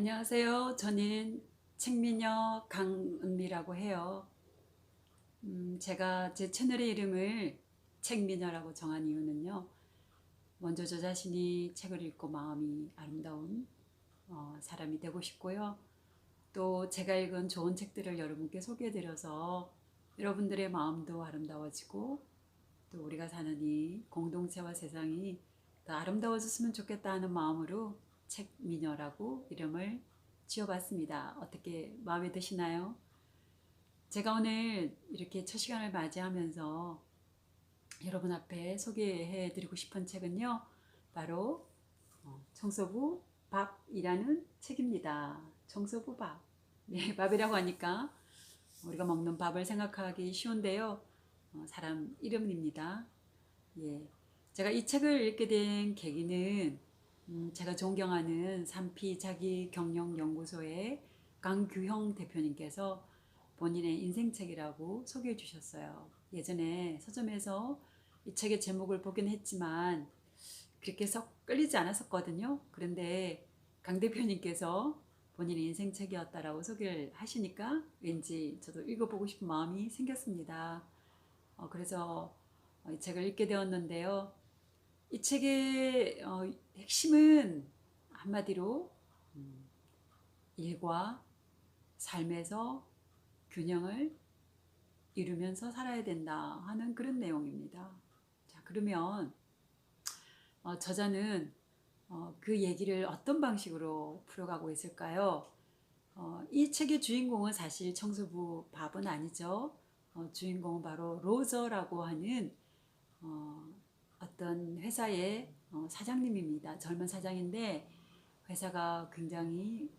안녕하세요. 저는 책미녀 강은미라고 해요. 제가 제 채널의 이름을 책미녀라고 정한 이유는요. 먼저 저 자신이 책을 읽고 마음이 아름다운 사람이 되고 싶고요. 또 제가 읽은 좋은 책들을 여러분께 소개해드려서 여러분들의 마음도 아름다워지고 또 우리가 사는 이 공동체와 세상이 더 아름다워졌으면 좋겠다 하는 마음으로 책미녀라고 이름을 지어봤습니다. 어떻게 마음에 드시나요? 제가 오늘 이렇게 첫 시간을 맞이하면서 여러분 앞에 소개해드리고 싶은 책은요. 바로 청소부 밥이라는 책입니다. 청소부 밥. 네, 밥이라고 하니까 우리가 먹는 밥을 생각하기 쉬운데요. 사람 이름입니다. 예. 제가 이 책을 읽게 된 계기는 제가 존경하는 산피 자기경영연구소의 강규형 대표님께서 본인의 인생책이라고 소개해 주셨어요. 예전에 서점에서 이 책의 제목을 보긴 했지만 그렇게 썩 끌리지 않았었거든요. 그런데 강 대표님께서 본인의 인생책이었다라고 소개를 하시니까 왠지 저도 읽어보고 싶은 마음이 생겼습니다. 그래서 이 책을 읽게 되었는데요. 이 책의 핵심은 한마디로 일과 삶에서 균형을 이루면서 살아야 된다 하는 그런 내용입니다. 자, 그러면 저자는 그 얘기를 어떤 방식으로 풀어가고 있을까요? 이 책의 주인공은 사실 청소부 밥은 아니죠. 주인공은 바로 로저라고 하는 어떤 회사의 사장님입니다. 젊은 사장인데 회사가 굉장히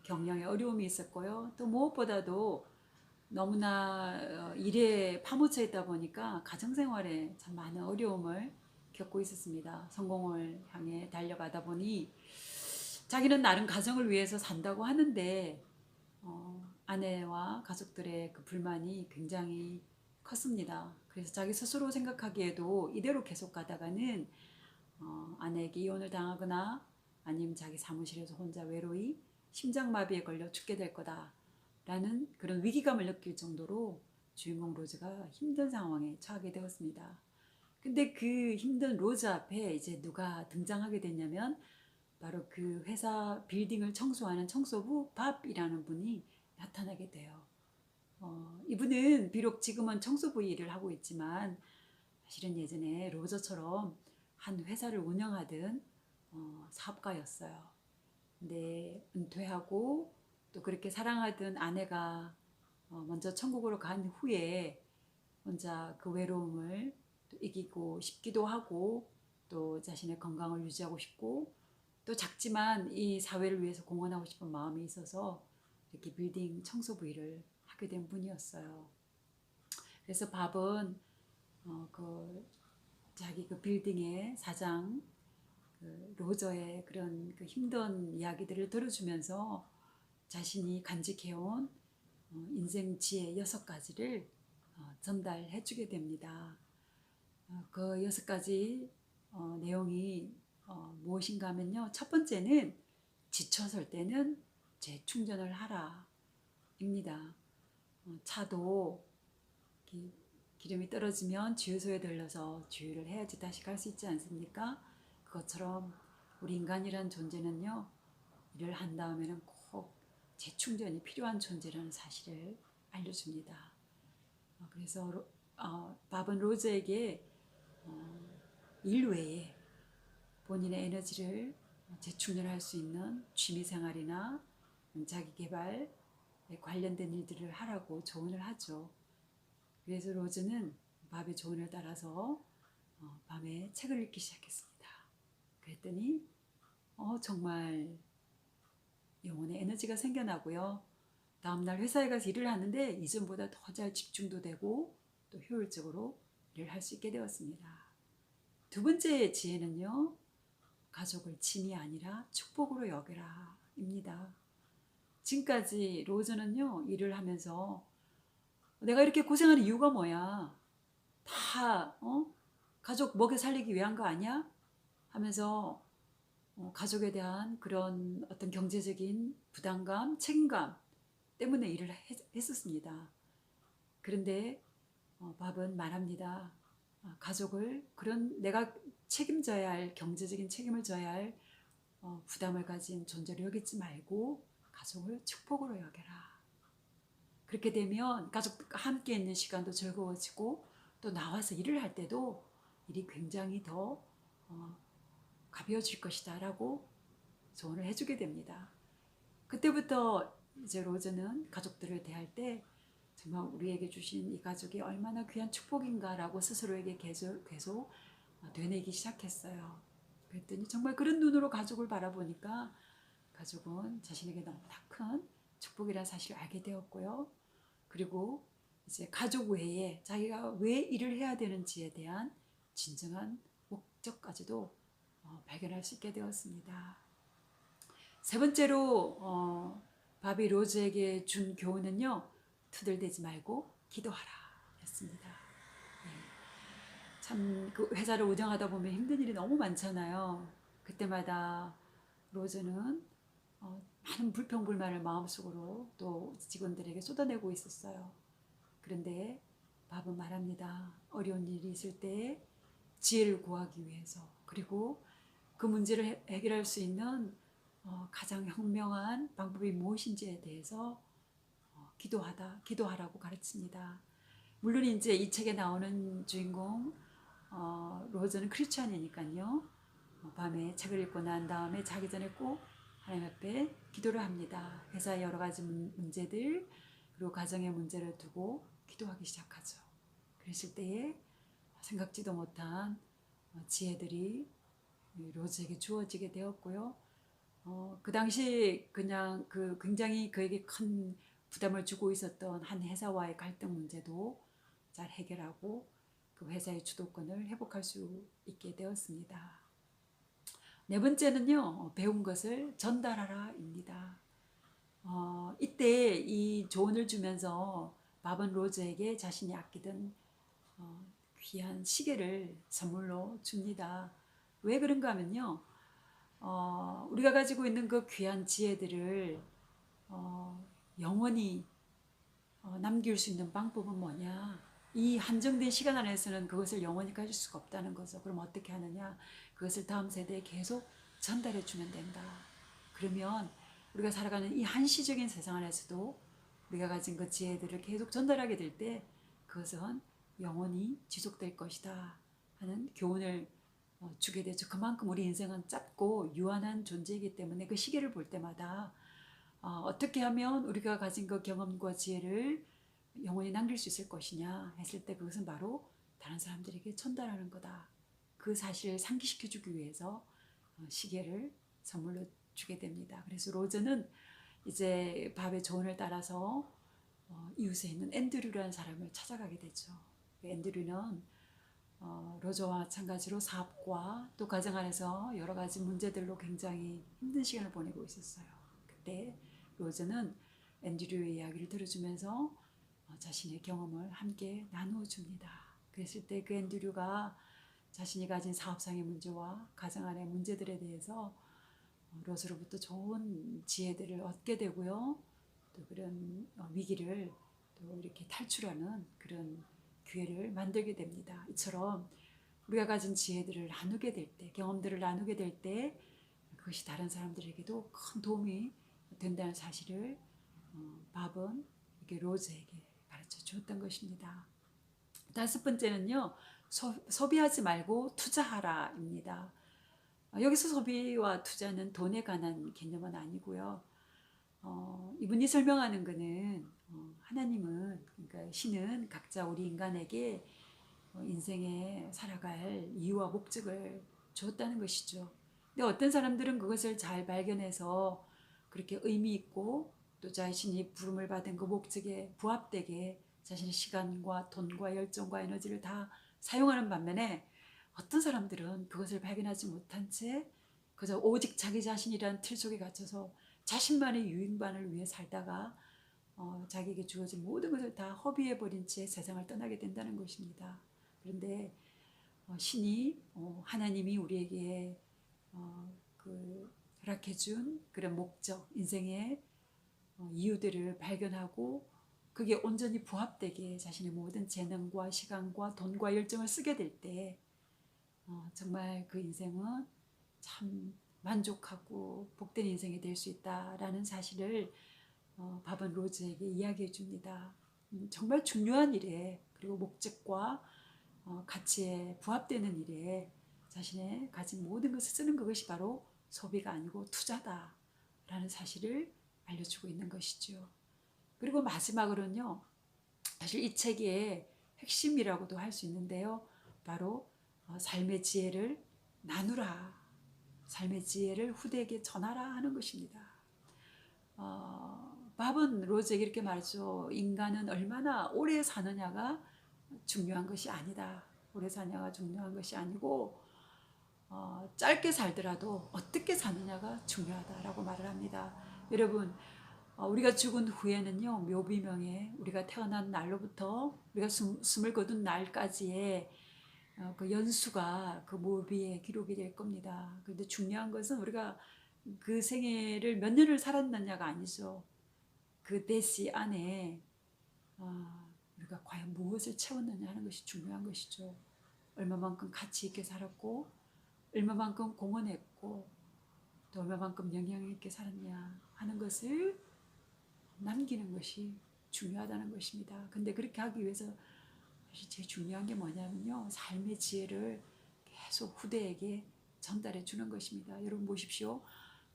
경영에 어려움이 있었고요. 또 무엇보다도 너무나 일에 파묻혀 있다 보니까 가정생활에 참 많은 어려움을 겪고 있었습니다. 성공을 향해 달려가다 보니 자기는 나름 가정을 위해서 산다고 하는데 아내와 가족들의 그 불만이 굉장히 컸습니다. 그래서 자기 스스로 생각하기에도 이대로 계속 가다가는 아내에게 이혼을 당하거나 아니면 자기 사무실에서 혼자 외로이 심장마비에 걸려 죽게 될 거다라는 그런 위기감을 느낄 정도로 주인공 로즈가 힘든 상황에 처하게 되었습니다. 근데 그 힘든 로즈 앞에 이제 누가 등장하게 됐냐면 바로 그 회사 빌딩을 청소하는 청소부 밥이라는 분이 나타나게 돼요. 이분은 비록 지금은 청소부 일을 하고 있지만 사실은 예전에 로저처럼 한 회사를 운영하던 사업가였어요. 근데 은퇴하고 또 그렇게 사랑하던 아내가 먼저 천국으로 간 후에 혼자 그 외로움을 이기고 싶기도 하고 또 자신의 건강을 유지하고 싶고 또 작지만 이 사회를 위해서 공헌하고 싶은 마음이 있어서 이렇게 빌딩 청소부 일을 하게 된 분이었어요. 그래서 밥은 그 자기 그 빌딩의 사장 그 로저의 그런 그 힘든 이야기들을 들어주면서 자신이 간직해온 인생 지혜 6가지를 전달해주게 됩니다. 그 6가지 내용이 무엇인가 하면요. 첫 번째는 지쳐설 때는 재충전을 하라 입니다. 차도 기름이 떨어지면 주유소에 들러서 주유를 해야지 다시 갈 수 있지 않습니까? 그것처럼 우리 인간이란 존재는요. 일을 한 다음에는 꼭 재충전이 필요한 존재라는 사실을 알려줍니다. 그래서 밥은 로즈에게 일 외에 본인의 에너지를 재충전할 수 있는 취미생활이나 자기개발에 관련된 일들을 하라고 조언을 하죠. 그래서 로즈는 밥의 조언을 따라서 밤에 책을 읽기 시작했습니다. 그랬더니 정말 영혼의 에너지가 생겨나고요. 다음날 회사에 가서 일을 하는데 이전보다 더 잘 집중도 되고 또 효율적으로 일을 할 수 있게 되었습니다. 두 번째 지혜는요. 가족을 짐이 아니라 축복으로 여겨라 입니다. 지금까지 로즈는요. 일을 하면서 내가 이렇게 고생하는 이유가 뭐야? 다 가족 먹여 살리기 위한 거 아니야? 하면서 가족에 대한 그런 어떤 경제적인 부담감, 책임감 때문에 일을 했었습니다. 그런데 밥은 말합니다. 가족을 그런 내가 책임져야 할 경제적인 책임을 져야 할 부담을 가진 존재로 여기지 말고 가족을 축복으로 여겨라. 그렇게 되면 가족과 함께 있는 시간도 즐거워지고 또 나와서 일을 할 때도 일이 굉장히 더 가벼워질 것이다 라고 조언을 해주게 됩니다. 그때부터 이제 로즈는 가족들을 대할 때 정말 우리에게 주신 이 가족이 얼마나 귀한 축복인가라고 스스로에게 계속 되뇌기 시작했어요. 그랬더니 정말 그런 눈으로 가족을 바라보니까 가족은 자신에게 너무나 큰 축복이라는 사실을 알게 되었고요. 그리고 이제 가족 외에 자기가 왜 일을 해야 되는지에 대한 진정한 목적까지도 발견할 수 있게 되었습니다. 세 번째로 바비 로즈에게 준 교훈은요. 투덜대지 말고 기도하라 였습니다. 참 그 회사를 운영하다 보면 힘든 일이 너무 많잖아요. 그때마다 로즈는 많은 불평불만을 마음속으로 또 직원들에게 쏟아내고 있었어요. 그런데 밥은 말합니다. 어려운 일이 있을 때 지혜를 구하기 위해서 그리고 그 문제를 해결할 수 있는 가장 현명한 방법이 무엇인지에 대해서 기도하라고 가르칩니다. 물론 이제 이 책에 나오는 주인공 로즈는 크리스찬이니까요. 밤에 책을 읽고 난 다음에 자기 전에 꼭 하나님 앞에 기도를 합니다. 회사의 여러 가지 문제들 그리고 가정의 문제를 두고 기도하기 시작하죠. 그랬을 때에 생각지도 못한 지혜들이 로즈에게 주어지게 되었고요. 그 당시 그냥 굉장히 그에게 큰 부담을 주고 있었던 한 회사와의 갈등 문제도 잘 해결하고 그 회사의 주도권을 회복할 수 있게 되었습니다. 네 번째는요, 배운 것을 전달하라입니다. 이때 이 조언을 주면서 밥은 로즈에게 자신이 아끼던 귀한 시계를 선물로 줍니다. 왜 그런가 하면요, 우리가 가지고 있는 그 귀한 지혜들을 영원히 남길 수 있는 방법은 뭐냐? 이 한정된 시간 안에서는 그것을 영원히 가질 수가 없다는 거죠. 그럼 어떻게 하느냐? 그것을 다음 세대에 계속 전달해 주면 된다. 그러면 우리가 살아가는 이 한시적인 세상 안에서도 우리가 가진 그 지혜들을 계속 전달하게 될 때 그것은 영원히 지속될 것이다 하는 교훈을 주게 되죠. 그만큼 우리 인생은 짧고 유한한 존재이기 때문에 그 시계를 볼 때마다 어떻게 하면 우리가 가진 그 경험과 지혜를 영원히 남길 수 있을 것이냐 했을 때 그것은 바로 다른 사람들에게 전달하는 거다. 그 사실을 상기시켜주기 위해서 시계를 선물로 주게 됩니다. 그래서 로즈는 이제 밥의 조언을 따라서 이웃에 있는 앤드류라는 사람을 찾아가게 되죠. 앤드류는 로저와 마찬가지로 사업과 또 가정 안에서 여러 가지 문제들로 굉장히 힘든 시간을 보내고 있었어요. 그때 로즈는 앤드류의 이야기를 들어주면서 자신의 경험을 함께 나누어 줍니다. 그랬을 때 그 앤드류가 자신이 가진 사업상의 문제와 가정 안의 문제들에 대해서 로즈로부터 좋은 지혜들을 얻게 되고요. 또 그런 위기를 또 이렇게 탈출하는 그런 기회를 만들게 됩니다. 이처럼 우리가 가진 지혜들을 나누게 될 때, 경험들을 나누게 될 때 그것이 다른 사람들에게도 큰 도움이 된다는 사실을 밥은 이렇게 로즈에게 가르쳐 주었던 것입니다. 다섯 번째는요, 소비하지 말고 투자하라입니다. 여기서 소비와 투자는 돈에 관한 개념은 아니고요. 이분이 설명하는 것은 하나님은 그러니까 신은 각자 우리 인간에게 인생에 살아갈 이유와 목적을 주었다는 것이죠. 근데 어떤 사람들은 그것을 잘 발견해서 그렇게 의미 있고 또 자신이 부름을 받은 그 목적에 부합되게 자신의 시간과 돈과 열정과 에너지를 다 사용하는 반면에 어떤 사람들은 그것을 발견하지 못한 채 그저 오직 자기 자신이라는 틀 속에 갇혀서 자신만의 유익만을 위해 살다가 자기에게 주어진 모든 것을 다 허비해버린 채 세상을 떠나게 된다는 것입니다. 그런데 신이 하나님이 우리에게 허락해준 그런 목적, 인생의 이유들을 발견하고 그게 온전히 부합되게 자신의 모든 재능과 시간과 돈과 열정을 쓰게 될 때 정말 그 인생은 참 만족하고 복된 인생이 될 수 있다라는 사실을 밥은 로즈에게 이야기해 줍니다. 정말 중요한 일에 그리고 목적과 가치에 부합되는 일에 자신의 가진 모든 것을 쓰는 그것이 바로 소비가 아니고 투자다라는 사실을 알려주고 있는 것이죠. 그리고 마지막으로는요. 사실 이 책의 핵심이라고도 할 수 있는데요. 바로 삶의 지혜를 나누라. 삶의 지혜를 후대에게 전하라 하는 것입니다. 밥은 로즈에게 이렇게 말했죠. 인간은 얼마나 오래 사느냐가 중요한 것이 아니다. 오래 사느냐가 중요한 것이 아니고 짧게 살더라도 어떻게 사느냐가 중요하다라고 말을 합니다. 여러분 우리가 죽은 후에는요. 묘비명에 우리가 태어난 날로부터 우리가 숨을 거둔 날까지의 그 연수가 그 묘비에 기록이 될 겁니다. 그런데 중요한 것은 우리가 그 생애를 몇 년을 살았느냐가 아니죠. 그 데시 안에 우리가 과연 무엇을 채웠느냐 하는 것이 중요한 것이죠. 얼마만큼 가치 있게 살았고 얼마만큼 공헌했고 또 얼마만큼 영향 있게 살았냐 하는 것을 남기는 것이 중요하다는 것입니다. 근데 그렇게 하기 위해서 사실 제일 중요한 게 뭐냐면요. 삶의 지혜를 계속 후대에게 전달해 주는 것입니다. 여러분 보십시오.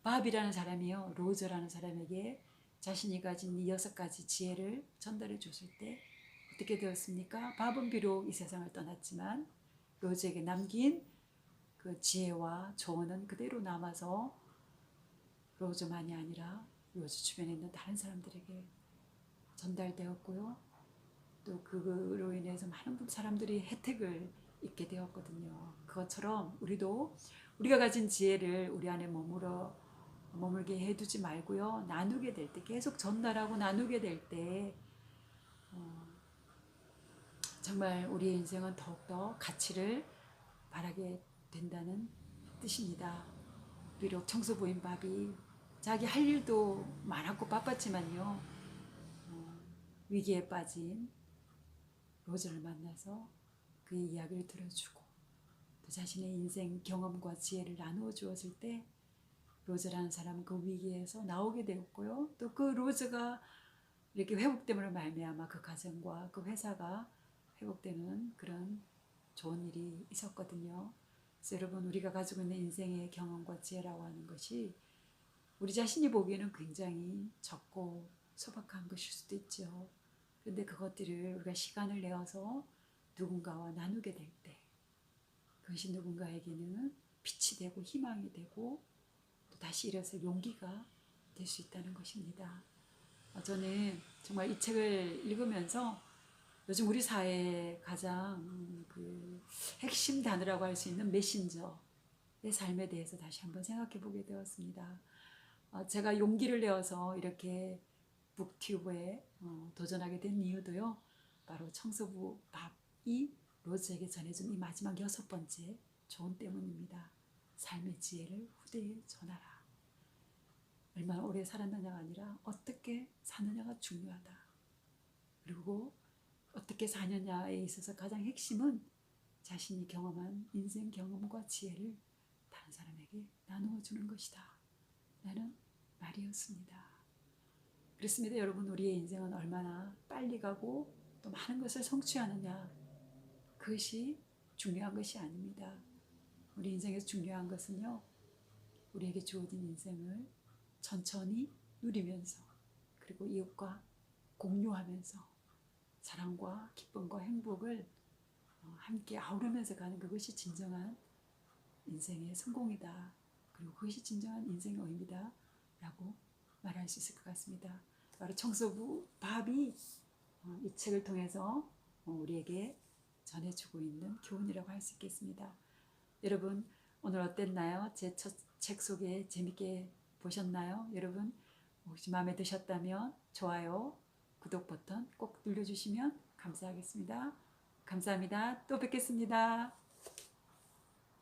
밥이라는 사람이요. 로저라는 사람에게 자신이 가진 이 6가지 지혜를 전달해 줬을 때 어떻게 되었습니까? 밥은 비록 이 세상을 떠났지만 로저에게 남긴 그 지혜와 조언은 그대로 남아서 로저만이 아니라 로저 주변에 있는 다른 사람들에게 전달되었고요. 또 그로 인해서 많은 사람들이 혜택을 입게 되었거든요. 그것처럼 우리도 우리가 가진 지혜를 우리 안에 머물게 해두지 말고요. 나누게 될 때, 계속 전달하고 나누게 될 때 정말 우리의 인생은 더욱더 가치를 바라게 된다는 뜻입니다. 비록 청소부인 밥이 자기 할 일도 많았고 바빴지만요. 위기에 빠진 로저를 만나서 그의 이야기를 들어주고 또 자신의 인생 경험과 지혜를 나누어 주었을 때 로저라는 사람은 그 위기에서 나오게 되었고요. 또 그 로저가 이렇게 회복됨으로 말미암아 그 가정과 그 회사가 회복되는 그런 좋은 일이 있었거든요. 그래서 여러분 우리가 가지고 있는 인생의 경험과 지혜라고 하는 것이 우리 자신이 보기에는 굉장히 적고 소박한 것일 수도 있죠. 그런데 그것들을 우리가 시간을 내어서 누군가와 나누게 될 때 그것이 누군가에게는 빛이 되고 희망이 되고 또 다시 일어설 용기가 될 수 있다는 것입니다. 저는 정말 이 책을 읽으면서 요즘 우리 사회의 가장 그 핵심 단어라고 할 수 있는 메신저의 삶에 대해서 다시 한번 생각해 보게 되었습니다. 제가 용기를 내어서 이렇게 북튜브에 도전하게 된 이유도요. 바로 청소부 밥이 로즈에게 전해준 이 마지막 6번째 조언 때문입니다. 삶의 지혜를 후대에 전하라. 얼마나 오래 살았느냐가 아니라 어떻게 사느냐가 중요하다. 그리고 어떻게 사느냐에 있어서 가장 핵심은 자신이 경험한 인생 경험과 지혜를 다른 사람에게 나누어 주는 것이다. 라는 말이었습니다. 그렇습니다. 여러분 우리의 인생은 얼마나 빨리 가고 또 많은 것을 성취하느냐 그것이 중요한 것이 아닙니다. 우리 인생에서 중요한 것은요. 우리에게 주어진 인생을 천천히 누리면서 그리고 이웃과 공유하면서 사랑과 기쁨과 행복을 함께 아우르면서 가는 그것이 진정한 인생의 성공이다. 그리고 그것이 진정한 인생의 의미다 라고 말할 수 있을 것 같습니다. 바로 청소부 밥이 이 책을 통해서 우리에게 전해주고 있는 교훈이라고 할 수 있겠습니다. 여러분 오늘 어땠나요? 제 첫 책 소개 재밌게 보셨나요? 여러분 혹시 마음에 드셨다면 좋아요, 구독 버튼 꼭 눌러주시면 감사하겠습니다. 감사합니다. 또 뵙겠습니다.